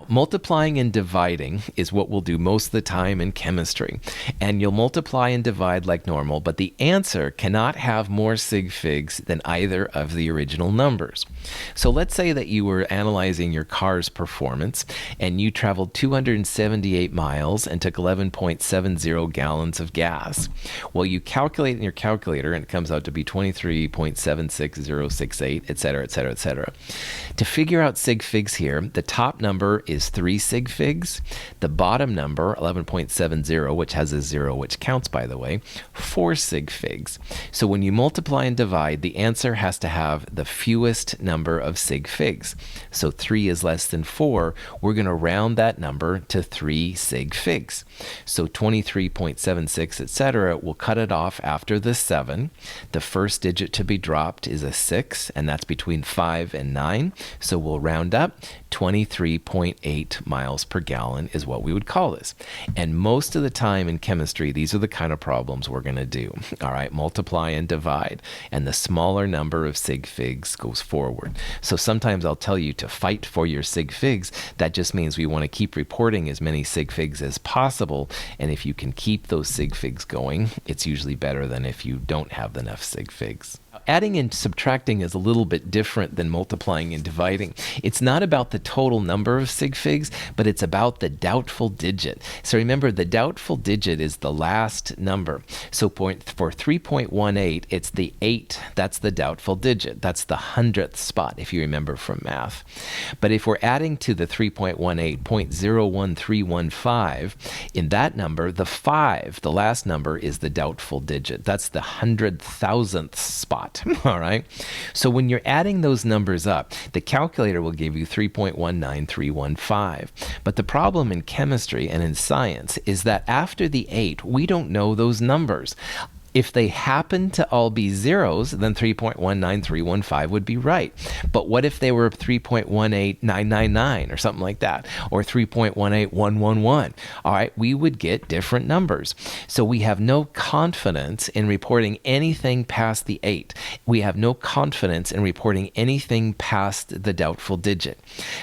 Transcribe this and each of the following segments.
Multiplying and dividing is what we'll do most of the time in chemistry. And you'll multiply and divide like normal, but the answer cannot have more sig figs than either of the original numbers. So let's say that you were analyzing your car's performance and you traveled 278 miles and took 11.70 gallons of gas. Well, you calculate in your calculator and it comes out to be 23.76068, etc., etc., etc. To figure out sig figs here, the top number is 3 sig figs. The bottom number, 11.70, which has a 0, which counts, by the way, 4 sig figs. So when you multiply and divide, the answer has to have the fewest number of sig figs. So 3 is less than 4. We're going to round that number to 3 sig figs. So 23.76, etc. We'll cut it off after the 7. The first digit to be dropped is a 6, and that's between 5 and 9. So we'll round up. 23.8 miles per gallon is what we would call this. And most of the time in chemistry, these are the kind of problems we're going to do. All right, multiply and divide. And the smaller number of sig figs goes forward. So sometimes I'll tell you to fight for your sig figs. That just means we want to keep reporting as many sig figs as possible. And if you can keep those sig figs going, it's usually better than if you don't have enough sig figs. Adding and subtracting is a little bit different than multiplying and dividing. It's not about the total number of sig figs, but it's about the doubtful digit. So remember, the doubtful digit is the last number. So for 3.18, it's the 8. That's the doubtful digit. That's the 100th spot, if you remember from math. But if we're adding to the 3.18, 0.01315, in that number, the 5, the last number, is the doubtful digit. That's the 100,000th spot. All right. So when you're adding those numbers up, the calculator will give you 3.19315. But the problem in chemistry and in science is that after the 8, we don't know those numbers. If they happen to all be zeros, then 3.19315 would be right. But what if they were 3.18999 or something like that, or 3.18111? All right, we would get different numbers. So we have no confidence in reporting anything past the 8. We have no confidence in reporting anything past the doubtful digit.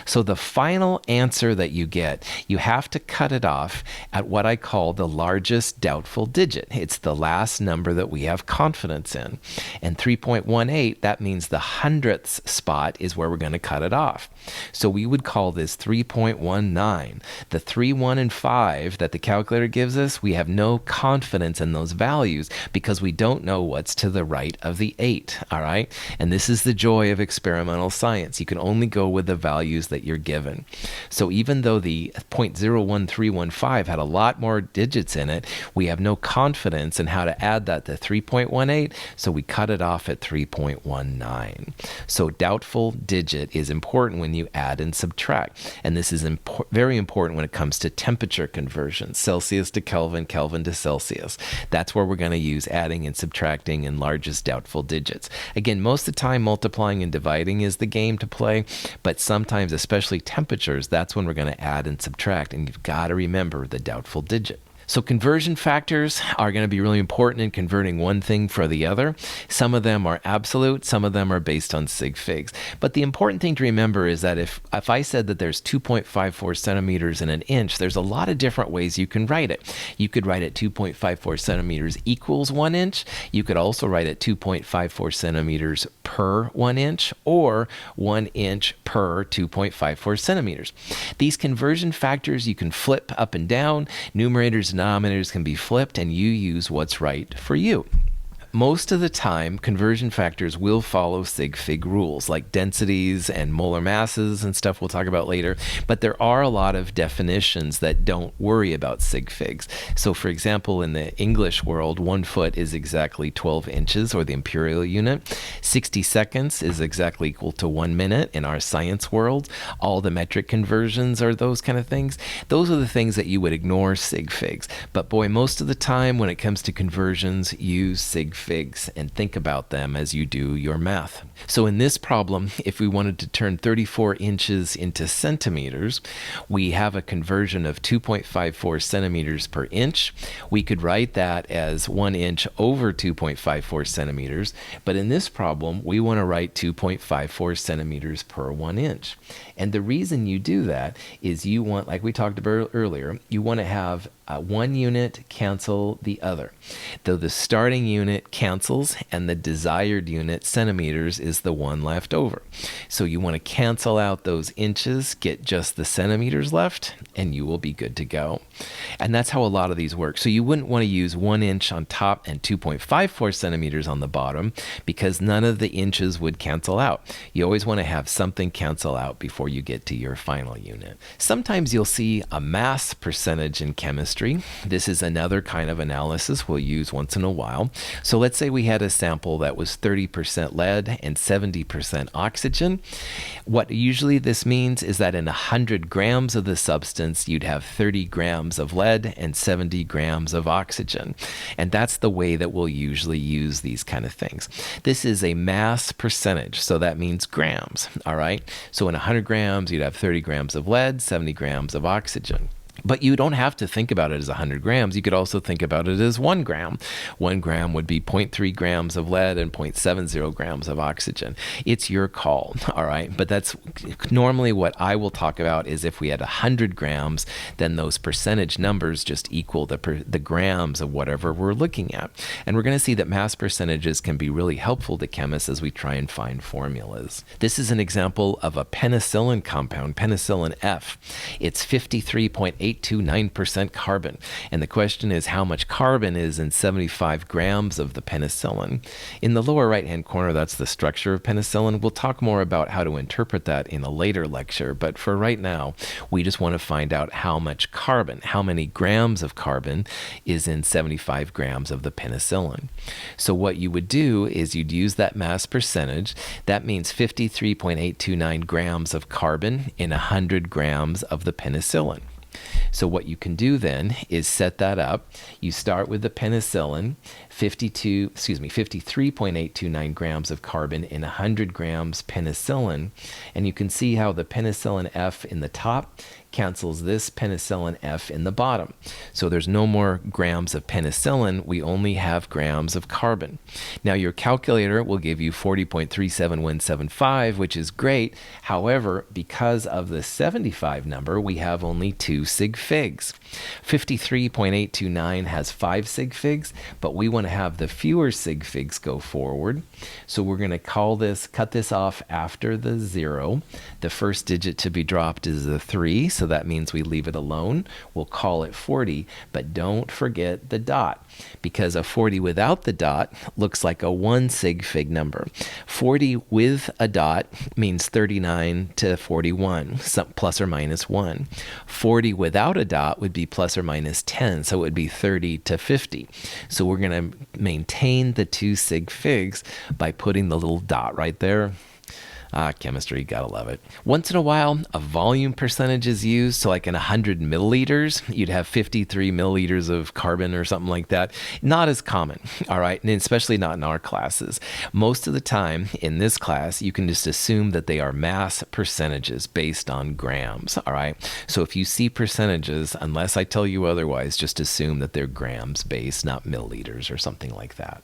So the final answer that you get, you have to cut it off at what I call the largest doubtful digit. It's the last number that we have confidence in. And 3.18, that means the 100th spot is where we're going to cut it off. So we would call this 3.19. The 3, 1, and 5 that the calculator gives us, we have no confidence in those values because we don't know what's to the right of the 8, all right? And this is the joy of experimental science. You can only go with the values that you're given. So even though the 0.01315 had a lot more digits in it, we have no confidence in how to add that to 3.18, so we cut it off at 3.19. So doubtful digit is important when you add and subtract. And this is very important when it comes to temperature conversion, Celsius to Kelvin, Kelvin to Celsius. That's where we're going to use adding and subtracting in largest doubtful digits. Again, most of the time multiplying and dividing is the game to play, but sometimes, especially temperatures, that's when we're going to add and subtract, and you've got to remember the doubtful digit. So conversion factors are going to be really important in converting one thing for the other. Some of them are absolute, some of them are based on sig figs. But the important thing to remember is that if I said that there's 2.54 centimeters in an inch, there's a lot of different ways you can write it. You could write it 2.54 centimeters equals 1 inch. You could also write it 2.54 centimeters per 1 inch, or 1 inch per 2.54 centimeters. These conversion factors you can flip up and down. Numerators and denominators can be flipped, and you use what's right for you. Most of the time, conversion factors will follow sig fig rules, like densities and molar masses and stuff we'll talk about later, but there are a lot of definitions that don't worry about sig figs. So for example, in the English world, 1 foot is exactly 12 inches, or the imperial unit. 60 seconds is exactly equal to 1 minute in our science world. All the metric conversions are those kind of things. Those are the things that you would ignore sig figs. But boy, most of the time when it comes to conversions, use sig figs and think about them as you do your math. So in this problem, if we wanted to turn 34 inches into centimeters, we have a conversion of 2.54 centimeters per inch. We could write that as 1 inch over 2.54 centimeters, but in this problem, we want to write 2.54 centimeters per 1 inch. And the reason you do that is you want, like we talked about earlier, you want to have one unit cancel the other. Though the starting unit cancels and the desired unit, centimeters, is the one left over. So you want to cancel out those inches, get just the centimeters left, and you will be good to go. And that's how a lot of these work. So you wouldn't want to use 1 inch on top and 2.54 centimeters on the bottom because none of the inches would cancel out. You always want to have something cancel out before you get to your final unit. Sometimes you'll see a mass percentage in chemistry. This is another kind of analysis we'll use once in a while. So let's say we had a sample that was 30% lead and 70% oxygen. What usually this means is that in 100 grams of the substance, you'd have 30 grams of lead and 70 grams of oxygen. And that's the way that we'll usually use these kind of things. This is a mass percentage, so that means grams, all right? So in 100 grams, you'd have 30 grams of lead, 70 grams of oxygen. But you don't have to think about it as 100 grams. You could also think about it as 1 gram. 1 gram would be 0.3 grams of lead and 0.70 grams of oxygen. It's your call, all right? But that's normally what I will talk about is if we had 100 grams, then those percentage numbers just equal the grams of whatever we're looking at. And we're going to see that mass percentages can be really helpful to chemists as we try and find formulas. This is an example of a penicillin compound, penicillin F. It's 53.829% carbon. And the question is how much carbon is in 75 grams of the penicillin. In the lower right-hand corner, that's the structure of penicillin. We'll talk more about how to interpret that in a later lecture, but for right now, we just want to find out how much carbon, how many grams of carbon is in 75 grams of the penicillin. So what you would do is you'd use that mass percentage. That means 53.829 grams of carbon in 100 grams of the penicillin. So what you can do then is set that up. You start with the penicillin, 53.829 grams of carbon in 100 grams penicillin. And you can see how the penicillin F in the top cancels this penicillin F in the bottom. So there's no more grams of penicillin, we only have grams of carbon. Now your calculator will give you 40.37175, which is great. However, because of the 75 number, we have only 2 sig figs. 53.829 has 5 sig figs, but we want to have the fewer sig figs go forward. So we're going to cut this off after the 0. The first digit to be dropped is the 3, so that means we leave it alone. We'll call it 40, but don't forget the dot, because a 40 without the dot looks like a 1 sig fig number. 40 with a dot means 39 to 41, plus or minus 1. 40 without a dot would be plus or minus 10, so it would be 30 to 50. So we're going to maintain the 2 sig figs by putting the little dot right there. Chemistry, gotta love it. Once in a while, a volume percentage is used. So like in 100 milliliters, you'd have 53 milliliters of carbon or something like that. Not as common, all right? And especially not in our classes. Most of the time in this class, you can just assume that they are mass percentages based on grams, all right? So if you see percentages, unless I tell you otherwise, just assume that they're grams based, not milliliters or something like that.